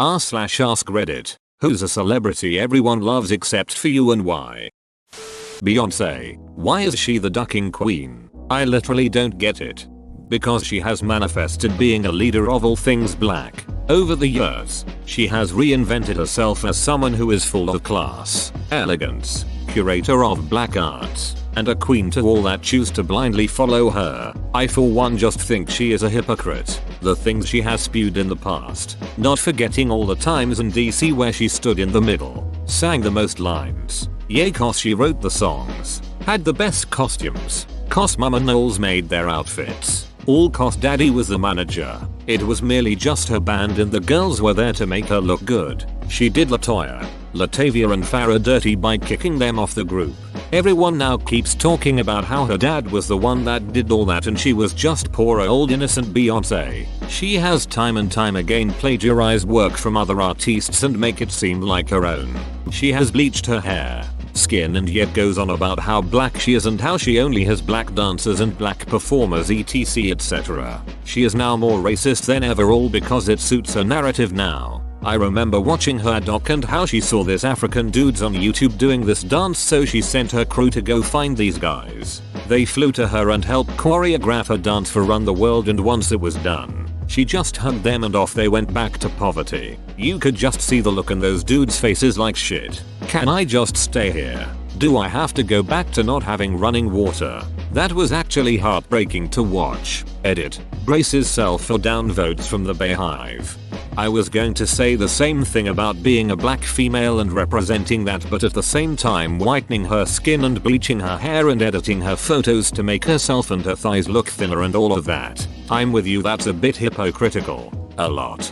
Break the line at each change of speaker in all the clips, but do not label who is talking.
r/ask Reddit. Who's a celebrity everyone loves except for you and why? Beyonce. Why is she the ducking queen? I literally don't get it. Because she has manifested being a leader of all things black. Over the years, she has reinvented herself as someone who is full of class, elegance, curator of black arts, and a queen to all that choose to blindly follow her. I for one just think she is a hypocrite. The things she has spewed in the past, not forgetting all the times in DC where she stood in the middle, sang the most lines. Yay, cause she wrote the songs, had the best costumes, cause Mama Knowles made their outfits, all cause Daddy was the manager. It was merely just her band and the girls were there to make her look good. She did Latoya, Latavia and Farrah dirty by kicking them off the group. Everyone now keeps talking about how her dad was the one that did all that and she was just poor old innocent Beyonce. She has time and time again plagiarized work from other artists and make it seem like her own. She has bleached her hair, skin and yet goes on about how black she is and how she only has black dancers and black performers etc etc. She is now more racist than ever, all because it suits her narrative now. I remember watching her doc and how she saw this African dudes on YouTube doing this dance, so she sent her crew to go find these guys. They flew to her and helped choreograph her dance for Run the World, and once it was done, she just hugged them and off they went back to poverty. You could just see the look in those dudes' faces like, shit, can I just stay here? Do I have to go back to not having running water? That was actually heartbreaking to watch. Edit. Braces self for downvotes from the Bayhive. I was going to say the same thing about being a black female and representing that, but at the same time whitening her skin and bleaching her hair and editing her photos to make herself and her thighs look thinner and all of that. I'm with you, that's a bit hypocritical. A lot.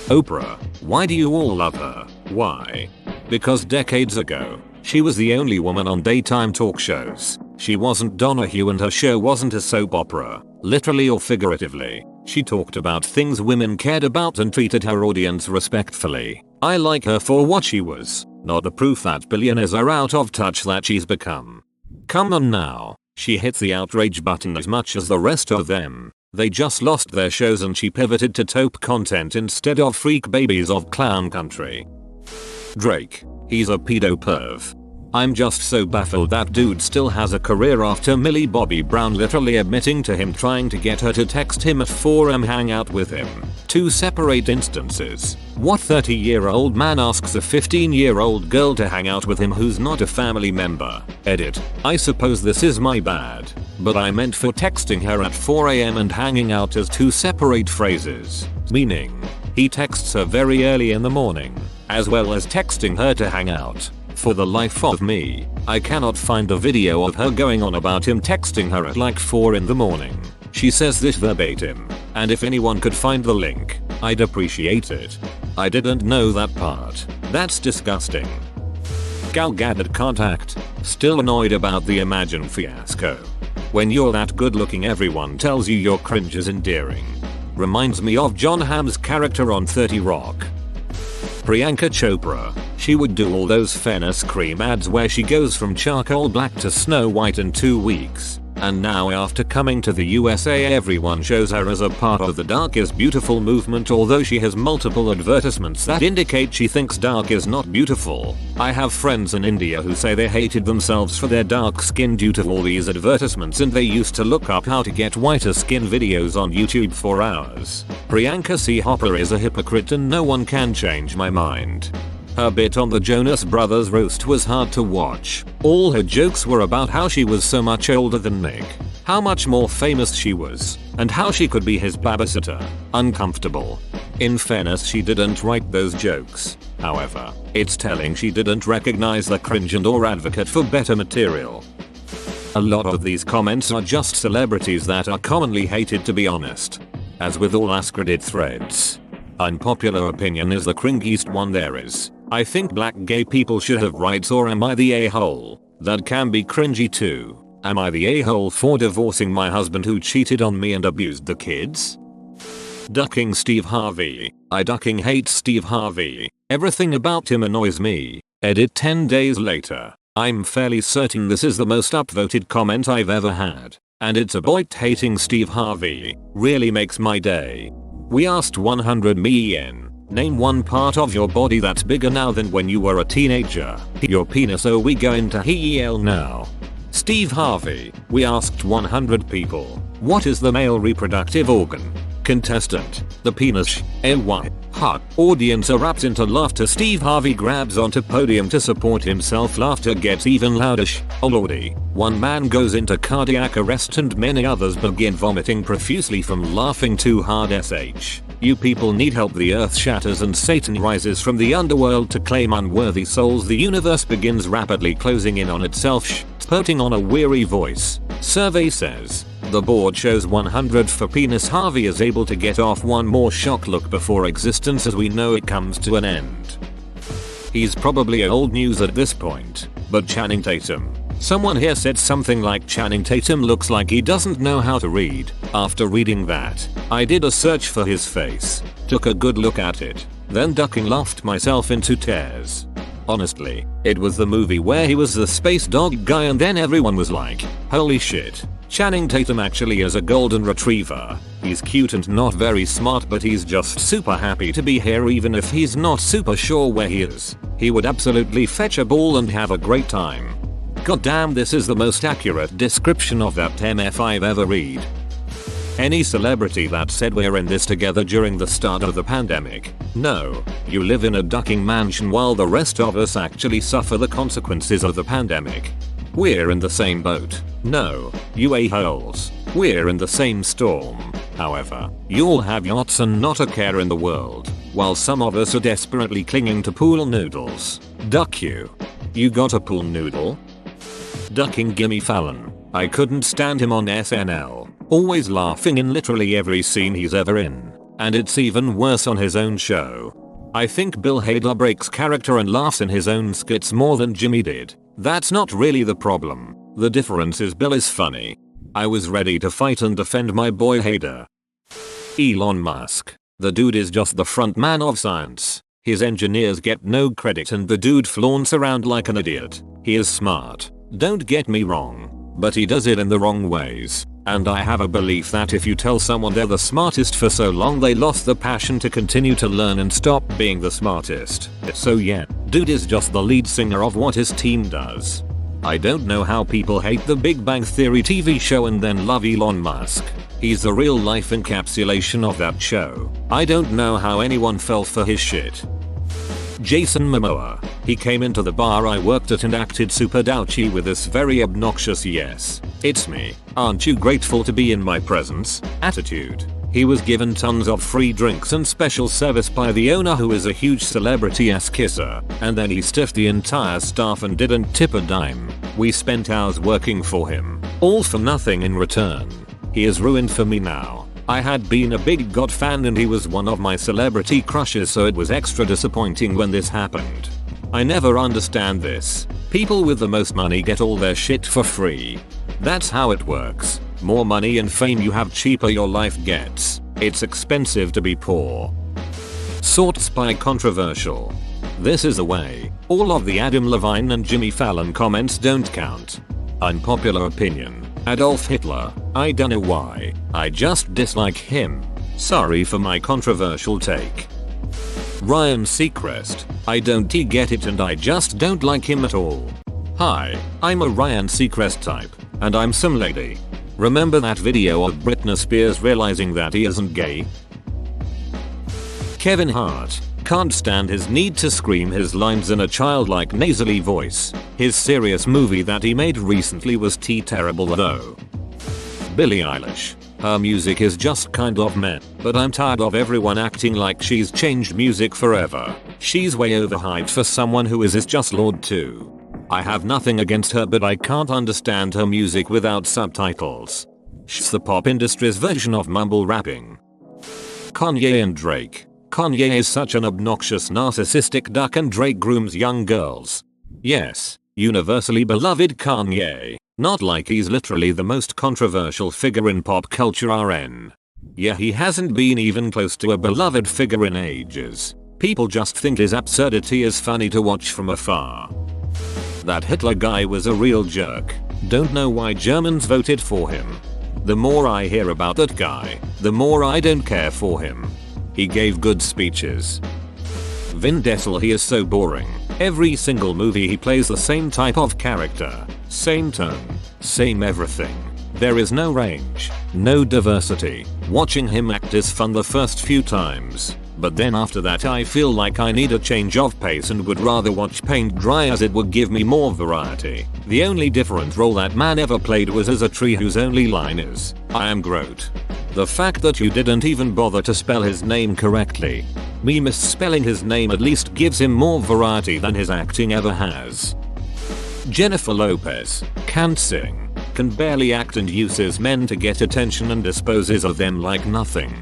Oprah. Why do you all love her? Why? Because decades ago, she was the only woman on daytime talk shows. She wasn't Donahue and her show wasn't a soap opera, literally or figuratively. She talked about things women cared about and treated her audience respectfully. I like her for what she was, not the proof that billionaires are out of touch that she's become. Come on now, she hit the outrage button as much as the rest of them. They just lost their shows and she pivoted to taupe content instead of freak babies of clown country. Drake. He's a pedo perv. I'm just so baffled that dude still has a career after Millie Bobby Brown literally admitting to him trying to get her to text him at 4 am hang out with him. Two separate instances. What 30-year-old man asks a 15-year-old girl to hang out with him who's not a family member? Edit. I suppose this is my bad, but I meant for texting her at 4 am and hanging out as two separate phrases. Meaning, he texts her very early in the morning, as well as texting her to hang out. For the life of me, I cannot find the video of her going on about him texting her at like 4 in the morning. She says this verbatim, and if anyone could find the link, I'd appreciate it. I didn't know that part. That's disgusting. Gal Gadot can't act. Still annoyed about the Imagine fiasco. When you're that good looking everyone tells you your cringe is endearing. Reminds me of Jon Hamm's character on 30 Rock. Priyanka Chopra. She would do all those fairness cream ads where she goes from charcoal black to snow white in 2 weeks. And now after coming to the USA everyone shows her as a part of the dark is beautiful movement, although she has multiple advertisements that indicate she thinks dark is not beautiful. I have friends in India who say they hated themselves for their dark skin due to all these advertisements, and they used to look up how to get whiter skin videos on YouTube for hours. Priyanka C. Hopper is a hypocrite and no one can change my mind. Her bit on the Jonas Brothers roast was hard to watch. All her jokes were about how she was so much older than Nick, how much more famous she was, and how she could be his babysitter. Uncomfortable. In fairness, she didn't write those jokes. However, it's telling she didn't recognize the cringe and or advocate for better material. A lot of these comments are just celebrities that are commonly hated, to be honest. As with all Ask Reddit threads, unpopular opinion is the cringiest one there is. I think black gay people should have rights, or am I the a-hole? That can be cringy too. Am I the a-hole for divorcing my husband who cheated on me and abused the kids? Ducking Steve Harvey. I ducking hate Steve Harvey. Everything about him annoys me. Edit 10 days later. I'm fairly certain this is the most upvoted comment I've ever had. And it's about hating Steve Harvey. Really makes my day. We asked 100 million. Name one part of your body that's bigger now than when you were a teenager. Your penis. Oh, we go into HEL now. Steve Harvey. We asked 100 people, what is the male reproductive organ? Contestant. The penis. AY. Hot. Audience erupts into laughter. Steve Harvey grabs onto podium to support himself. Laughter gets even louder. Oh lordy. One man goes into cardiac arrest and many others begin vomiting profusely from laughing too hard. SH. You people need help. The earth shatters and Satan rises from the underworld to claim unworthy souls. The universe begins rapidly closing in on itself. Putting on a weary voice. Survey says. The board shows 100 for penis. Harvey is able to get off one more shock look before existence as we know it comes to an end. He's probably old news at this point, but Channing Tatum. Someone here said something like Channing Tatum looks like he doesn't know how to read. After reading that, I did a search for his face, took a good look at it, then ducking laughed myself into tears. Honestly, it was the movie where he was the space dog guy and then everyone was like, holy shit. Channing Tatum actually is a golden retriever. He's cute and not very smart, but he's just super happy to be here even if he's not super sure where he is. He would absolutely fetch a ball and have a great time. God damn, this is the most accurate description of that MF I've ever read. Any celebrity that said we're in this together during the start of the pandemic. No, you live in a ducking mansion while the rest of us actually suffer the consequences of the pandemic. We're in the same boat. No, you a-holes. We're in the same storm. However, you all have yachts and not a care in the world, while some of us are desperately clinging to pool noodles. Duck you. You got a pool noodle? Ducking Jimmy Fallon. I couldn't stand him on SNL. Always laughing in literally every scene he's ever in. And it's even worse on his own show. I think Bill Hader breaks character and laughs in his own skits more than Jimmy did. That's not really the problem. The difference is Bill is funny. I was ready to fight and defend my boy Hader. Elon Musk. The dude is just the front man of science. His engineers get no credit and the dude flaunts around like an idiot. He is smart. Don't get me wrong. But he does it in the wrong ways. And I have a belief that if you tell someone they're the smartest for so long they lost the passion to continue to learn and stop being the smartest. So yeah, dude is just the lead singer of what his team does. I don't know how people hate the Big Bang Theory TV show and then love Elon Musk. He's the real life encapsulation of that show. I don't know how anyone fell for his shit. Jason Momoa. He came into the bar I worked at and acted super douchey with this very obnoxious "yes, it's me, aren't you grateful to be in my presence" attitude. He was given tons of free drinks and special service by the owner who is a huge celebrity ass kisser, and then he stiffed the entire staff and didn't tip a dime. We spent hours working for him, all for nothing in return. He is ruined for me now. I had been a big God fan and he was one of my celebrity crushes, so it was extra disappointing when this happened. I never understand this. People with the most money get all their shit for free. That's how it works. More money and fame you have, cheaper your life gets. It's expensive to be poor. Sorts by controversial. This is the way. All of the Adam Levine and Jimmy Fallon comments don't count. Unpopular opinion. Adolf Hitler. I don't know why. I just dislike him. Sorry for my controversial take. Ryan Seacrest. I don't get it and I just don't like him at all. Hi, I'm a Ryan Seacrest type, and I'm some lady. Remember that video of Britney Spears realizing that he isn't gay? Kevin Hart. Can't stand his need to scream his lines in a childlike nasally voice. His serious movie that he made recently was terrible though. Billie Eilish. Her music is just kind of meh, but I'm tired of everyone acting like she's changed music forever. She's way overhyped for someone who is just Lord too. I have nothing against her, but I can't understand her music without subtitles. She's the pop industry's version of mumble rapping. Kanye and Drake. Kanye is such an obnoxious narcissistic duck and Drake grooms young girls. Yes, universally beloved Kanye. Not like he's literally the most controversial figure in pop culture RN. Yeah, he hasn't been even close to a beloved figure in ages. People just think his absurdity is funny to watch from afar. That Hitler guy was a real jerk. Don't know why Germans voted for him. The more I hear about that guy, the more I don't care for him. He gave good speeches. Vin Diesel, he is so boring. Every single movie he plays the same type of character. Same tone. Same everything. There is no range. No diversity. Watching him act is fun the first few times. But then after that I feel like I need a change of pace and would rather watch paint dry, as it would give me more variety. The only different role that man ever played was as a tree whose only line is, "I am Groot." The fact that you didn't even bother to spell his name correctly. Me misspelling his name at least gives him more variety than his acting ever has. Jennifer Lopez can't sing, can barely act, and uses men to get attention and disposes of them like nothing.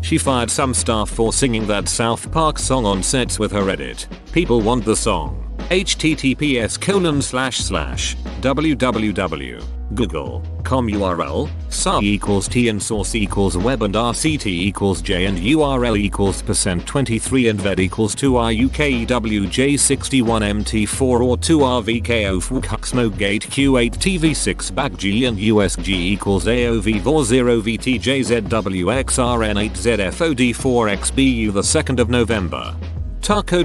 She fired some staff for singing that South Park song on sets with her edit. People want the song. https://www.google.com URL SAR equals T and source equals web and RCT equals J and URL equals %23 and VED equals 2RUKEWJ61MT4 or 2RVKO FUKHUXMOGATE Q8 TV6 back G and USG equals AOV40 VTJZWXRN8ZFOD4XBU the 2nd of November. Taco.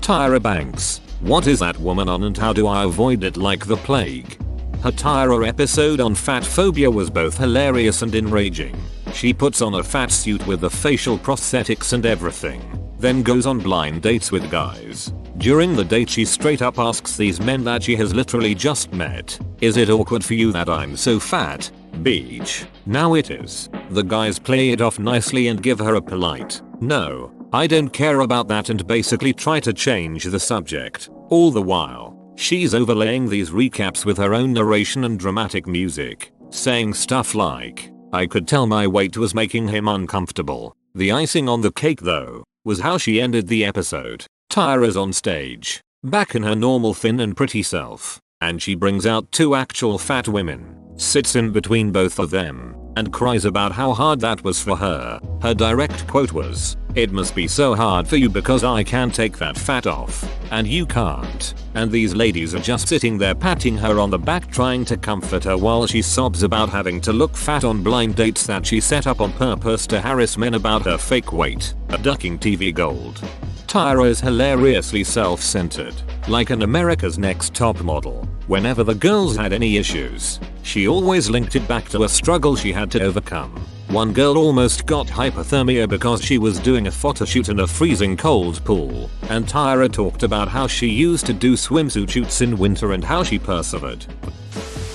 Tyra Banks. What is that woman on and how do I avoid it like the plague? Her Tyra episode on fat phobia was both hilarious and enraging. She puts on a fat suit with the facial prosthetics and everything, then goes on blind dates with guys. During the date she straight up asks these men that she has literally just met, "Is it awkward for you that I'm so fat, beach?" Now it is. The guys play it off nicely and give her a polite, "No, I don't care about that," and basically try to change the subject. All the while, she's overlaying these recaps with her own narration and dramatic music, saying stuff like, "I could tell my weight was making him uncomfortable." The icing on the cake though, was how she ended the episode. Tyra's on stage, back in her normal thin and pretty self, and she brings out two actual fat women, sits in between both of them, and cries about how hard that was for her. Her direct quote was, "It must be so hard for you because I can't take that fat off, and you can't." And these ladies are just sitting there patting her on the back trying to comfort her while she sobs about having to look fat on blind dates that she set up on purpose to harass men about her fake weight. A ducking TV gold. Tyra is hilariously self-centered, like an America's Next Top Model. Whenever the girls had any issues, she always linked it back to a struggle she had to overcome. One girl almost got hypothermia because she was doing a photo shoot in a freezing cold pool, and Tyra talked about how she used to do swimsuit shoots in winter and how she persevered.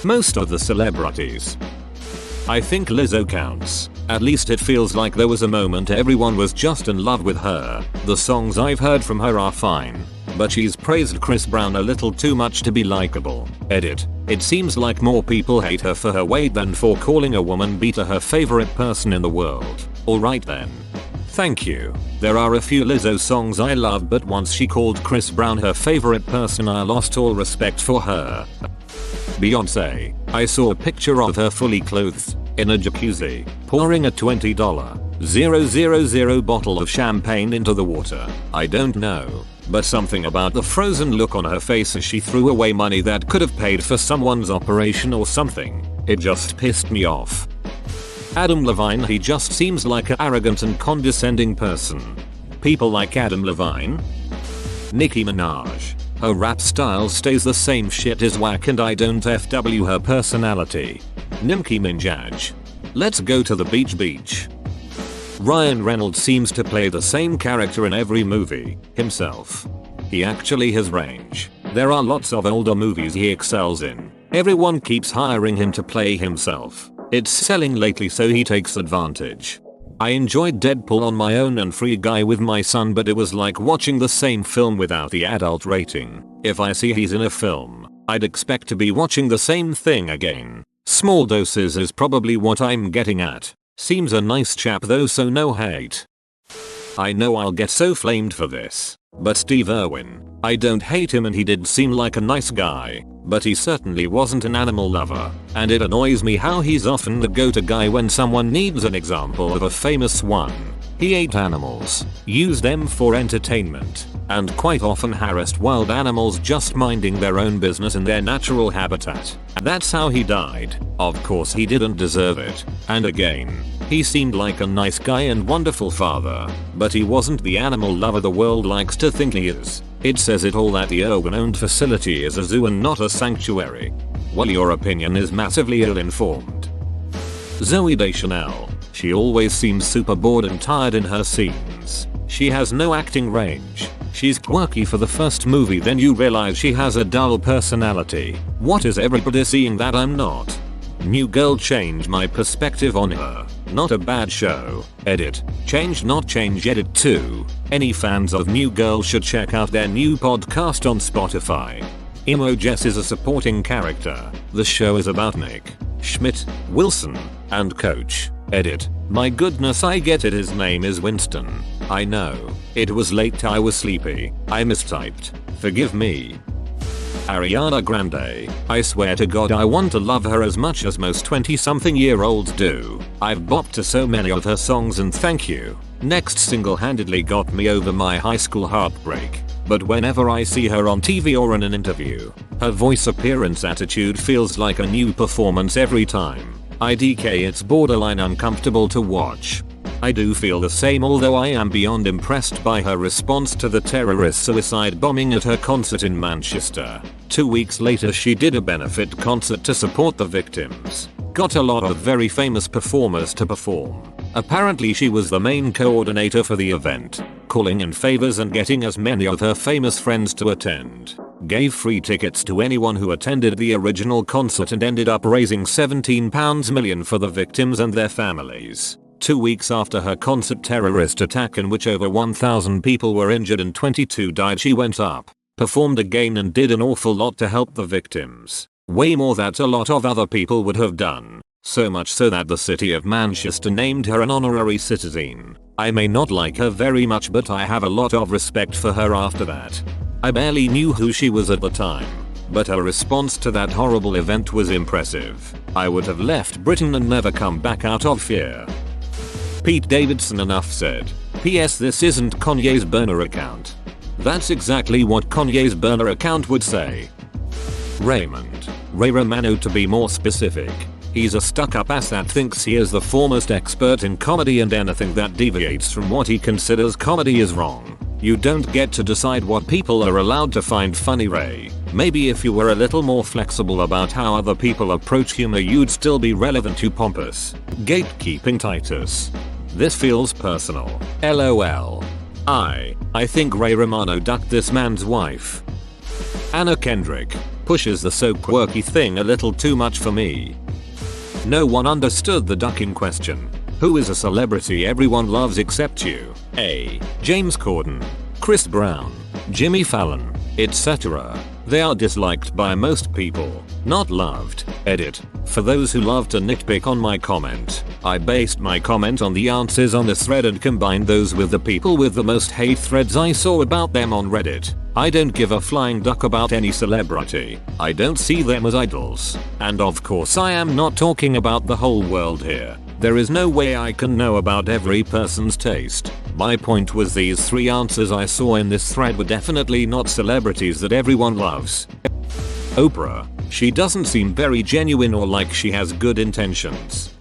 Most of the celebrities. I think Lizzo counts. At least it feels like there was a moment everyone was just in love with her. The songs I've heard from her are fine, but she's praised Chris Brown a little too much to be likable. Edit. It seems like more people hate her for her weight than for calling a woman beater her favorite person in the world. Alright then. Thank you. There are a few Lizzo songs I love, but once she called Chris Brown her favorite person I lost all respect for her. Beyonce. I saw a picture of her fully clothed, in a jacuzzi, pouring a $20,000 bottle of champagne into the water. I don't know, but something about the frozen look on her face as she threw away money that could have paid for someone's operation or something. It just pissed me off. Adam Levine, he just seems like an arrogant and condescending person. People like Adam Levine? Nicki Minaj. Her rap style stays the same, shit is whack and I don't FW her personality. Nicki Minaj. Let's go to the beach. Ryan Reynolds seems to play the same character in every movie, himself. He actually has range. There are lots of older movies he excels in. Everyone keeps hiring him to play himself. It's selling lately so he takes advantage. I enjoyed Deadpool on my own and Free Guy with my son, but it was like watching the same film without the adult rating. If I see he's in a film, I'd expect to be watching the same thing again. Small doses is probably what I'm getting at. Seems a nice chap though, so no hate. I know I'll get so flamed for this, but Steve Irwin, I don't hate him and he did seem like a nice guy, but he certainly wasn't an animal lover, and it annoys me how he's often the go-to guy when someone needs an example of a famous one. He ate animals, used them for entertainment, and quite often harassed wild animals just minding their own business in their natural habitat. That's how he died. Of course he didn't deserve it. And again, He seemed like a nice guy and wonderful father, but he wasn't the animal lover the world likes to think he is. It says it all that the Irwin-owned facility is a zoo and not a sanctuary. Well, your opinion is massively ill-informed. Zooey Deschanel. She always seems super bored and tired in her scenes. She has no acting range. She's quirky for the first movie, then you realize she has a dull personality. What is everybody seeing that I'm not? New Girl changed my perspective on her. Not a bad show. Edit. Change not change edit 2. Any fans of New Girl should check out their new podcast on Spotify. Emo Jess is a supporting character. The show is about Nick, Schmidt, Wilson, and Coach. Edit. My goodness, I get it, his name is Winston. I know. It was late, I was sleepy. I mistyped. Forgive me. Ariana Grande. I swear to God I want to love her as much as most 20-something-year-olds do. I've bopped to so many of her songs and thank you. Next single-handedly got me over my high school heartbreak. But whenever I see her on TV or in an interview, her voice, appearance, attitude feels like a new performance every time. IDK, it's borderline uncomfortable to watch. I do feel the same, although I am beyond impressed by her response to the terrorist suicide bombing at her concert in Manchester. 2 weeks later she did a benefit concert to support the victims. Got a lot of very famous performers to perform. Apparently she was the main coordinator for the event, calling in favors and getting as many of her famous friends to attend. Gave free tickets to anyone who attended the original concert and ended up raising £17 million for the victims and their families. 2 weeks after her concert terrorist attack, in which over 1,000 people were injured and 22 died, she went up, performed again and did an awful lot to help the victims. Way more that a lot of other people would have done. So much so that the city of Manchester named her an honorary citizen. I may not like her very much, but I have a lot of respect for her after that. I barely knew who she was at the time, but her response to that horrible event was impressive. I would have left Britain and never come back out of fear. Pete Davidson. Enough said. P.S. This isn't Kanye's burner account. That's exactly what Kanye's burner account would say. Raymond. Ray Romano, to be more specific. He's a stuck-up ass that thinks he is the foremost expert in comedy, and anything that deviates from what he considers comedy is wrong. You don't get to decide what people are allowed to find funny, Ray. Maybe if you were a little more flexible about how other people approach humor, you'd still be relevant, you pompous. Gatekeeping Titus. This feels personal. LOL. I think Ray Romano ducked this man's wife. Anna Kendrick. Pushes the so quirky thing a little too much for me. No one understood the ducking question. Who is a celebrity everyone loves except you? A. James Corden, Chris Brown, Jimmy Fallon, etc. They are disliked by most people, not loved. Edit. For those who love to nitpick on my comment, I based my comment on the answers on this thread and combined those with the people with the most hate threads I saw about them on Reddit. I don't give a flying duck about any celebrity. I don't see them as idols. And of course I am not talking about the whole world here. There is no way I can know about every person's taste. My point was these 3 answers I saw in this thread were definitely not celebrities that everyone loves. Oprah. She doesn't seem very genuine or like she has good intentions.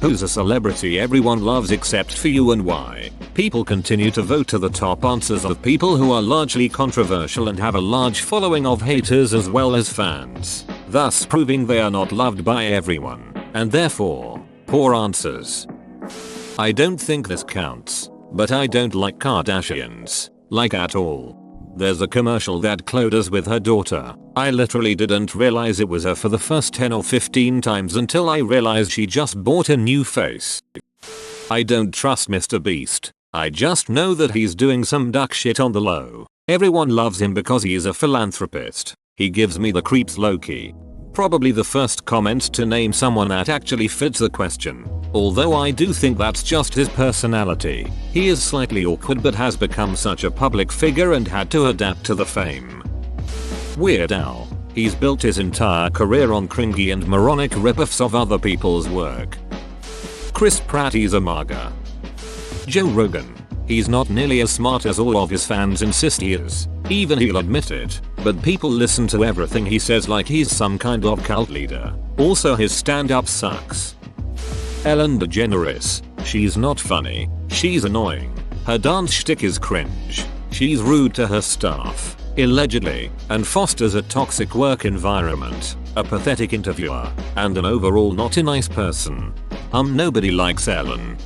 Who's a celebrity everyone loves except for you and why? People continue to vote to the top answers of people who are largely controversial and have a large following of haters as well as fans, thus proving they are not loved by everyone, and therefore, poor answers. I don't think this counts, but I don't like Kardashians, like at all. There's a commercial that Khloe does with her daughter. I literally didn't realize it was her for the first 10 or 15 times until I realized she just bought a new face. I don't trust Mr. Beast. I just know that he's doing some duck shit on the low. Everyone loves him because he is a philanthropist. He gives me the creeps low-key. Probably the first comment to name someone that actually fits the question. Although I do think that's just his personality. He is slightly awkward but has become such a public figure and had to adapt to the fame. Weird Al. He's built his entire career on cringy and moronic ripoffs of other people's work. Chris Pratt. He's a MAGA. Joe Rogan. He's not nearly as smart as all of his fans insist he is. Even he'll admit it, but people listen to everything he says like he's some kind of cult leader. Also his stand-up sucks. Ellen DeGeneres. She's not funny. She's annoying. Her dance shtick is cringe. She's rude to her staff, allegedly, and fosters a toxic work environment, a pathetic interviewer, and an overall not a nice person. Nobody likes Ellen.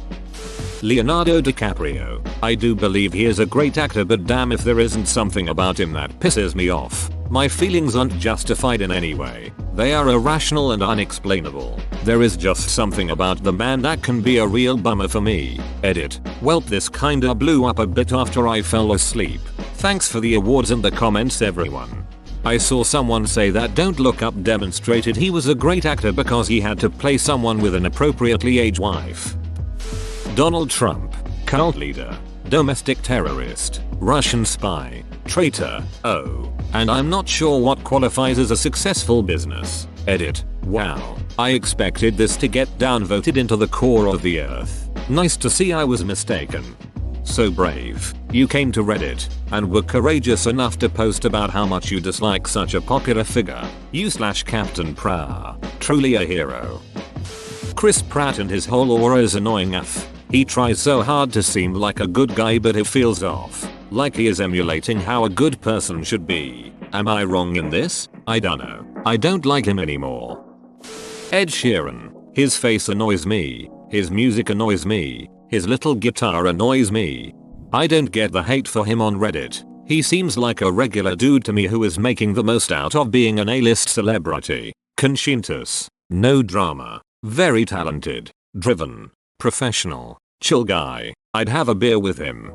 Leonardo Dicaprio. I do believe he is a great actor, but damn if there isn't something about him that pisses me off. My feelings aren't justified in any way. They are irrational and unexplainable. There is just something about the man that can be a real bummer for me. Edit. Welp, this kinda blew up a bit after I fell asleep. Thanks for the awards and the comments, everyone. I saw someone say that Don't Look Up demonstrated he was a great actor because he had to play someone with an appropriately aged wife. Donald Trump. Cult leader. Domestic terrorist. Russian spy. Traitor. Oh. And I'm not sure what qualifies as a successful business. Edit. Wow. I expected this to get downvoted into the core of the earth. Nice to see I was mistaken. So brave. You came to Reddit and were courageous enough to post about how much you dislike such a popular figure. You/Captain Pratt. Truly a hero. Chris Pratt and his whole aura is annoying AF. He tries so hard to seem like a good guy, but it feels off. Like he is emulating how a good person should be. Am I wrong in this? I don't know. I don't like him anymore. Ed Sheeran. His face annoys me. His music annoys me. His little guitar annoys me. I don't get the hate for him on Reddit. He seems like a regular dude to me who is making the most out of being an A-list celebrity. Conscientious. No drama. Very talented. Driven. Professional. Chill guy. I'd have a beer with him.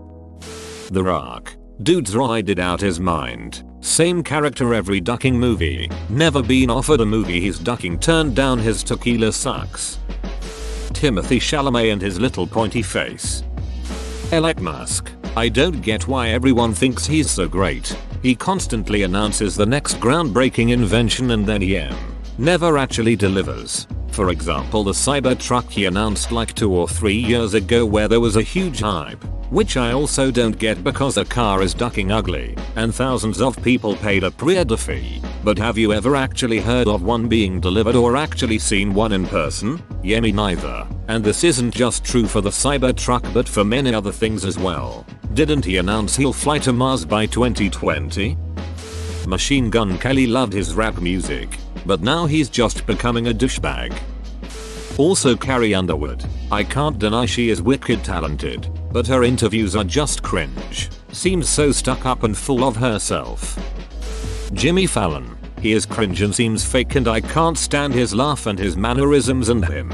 The Rock. Dude's rided out his mind. Same character every ducking movie. Never been offered a movie he's ducking, turned down. His tequila sucks. Timothy Chalamet and his little pointy face. Elon Musk. I don't get why everyone thinks he's so great. He constantly announces the next groundbreaking invention and then never actually delivers. For example, the Cybertruck he announced like 2 or 3 years ago, where there was a huge hype, which I also don't get because the car is ducking ugly and thousands of people paid a pre-order fee. But have you ever actually heard of one being delivered or actually seen one in person? Yeah, me neither. And this isn't just true for the Cybertruck but for many other things as well. Didn't he announce he'll fly to Mars by 2020? Machine Gun Kelly loved his rap music, but now he's just becoming a douchebag. Also Carrie Underwood. I can't deny she is wicked talented, but her interviews are just cringe. Seems so stuck up and full of herself. Jimmy Fallon. He is cringe and seems fake, and I can't stand his laugh and his mannerisms and him.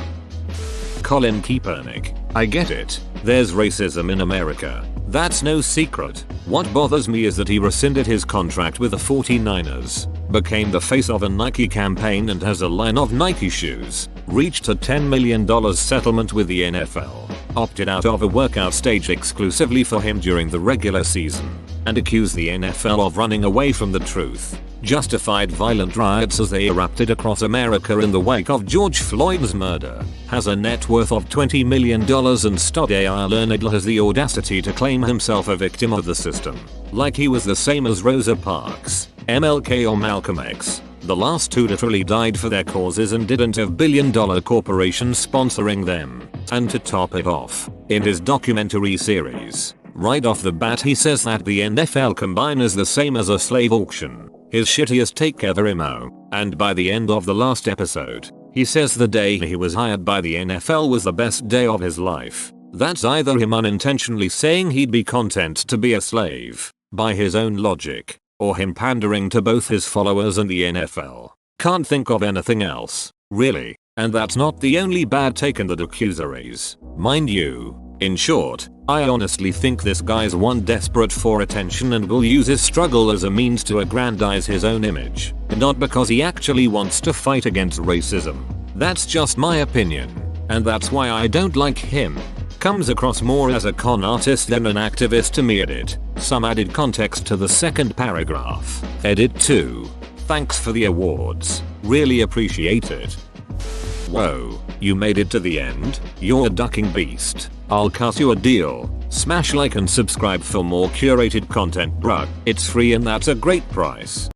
Colin Kaepernick. I get it. There's racism in America. That's no secret. What bothers me is that he rescinded his contract with the 49ers, became the face of a Nike campaign and has a line of Nike shoes, reached a $10 million settlement with the NFL, opted out of a workout stage exclusively for him during the regular season, and accused the NFL of running away from the truth, justified violent riots as they erupted across America in the wake of George Floyd's murder, has a net worth of $20 million, and Stoddard Leonard has the audacity to claim himself a victim of the system, like he was the same as Rosa Parks, MLK or Malcolm X. The last two literally died for their causes and didn't have billion-dollar corporations sponsoring them. And to top it off, in his documentary series, right off the bat he says that the NFL Combine is the same as a slave auction. His shittiest take ever, emo. And by the end of the last episode, he says the day he was hired by the NFL was the best day of his life. That's either him unintentionally saying he'd be content to be a slave, by his own logic, or him pandering to both his followers and the NFL. Can't think of anything else, really. And that's not the only bad take in the documentaries, mind you. In short, I honestly think this guy's one desperate for attention and will use his struggle as a means to aggrandize his own image, not because he actually wants to fight against racism. That's just my opinion, and that's why I don't like him. Comes across more as a con artist than an activist to me. Edit. Some added context to the second paragraph. Edit 2. Thanks for the awards. Really appreciate it. Whoa, you made it to the end? You're a ducking beast. I'll cut you a deal. Smash like and subscribe for more curated content, bruh. It's free and that's a great price.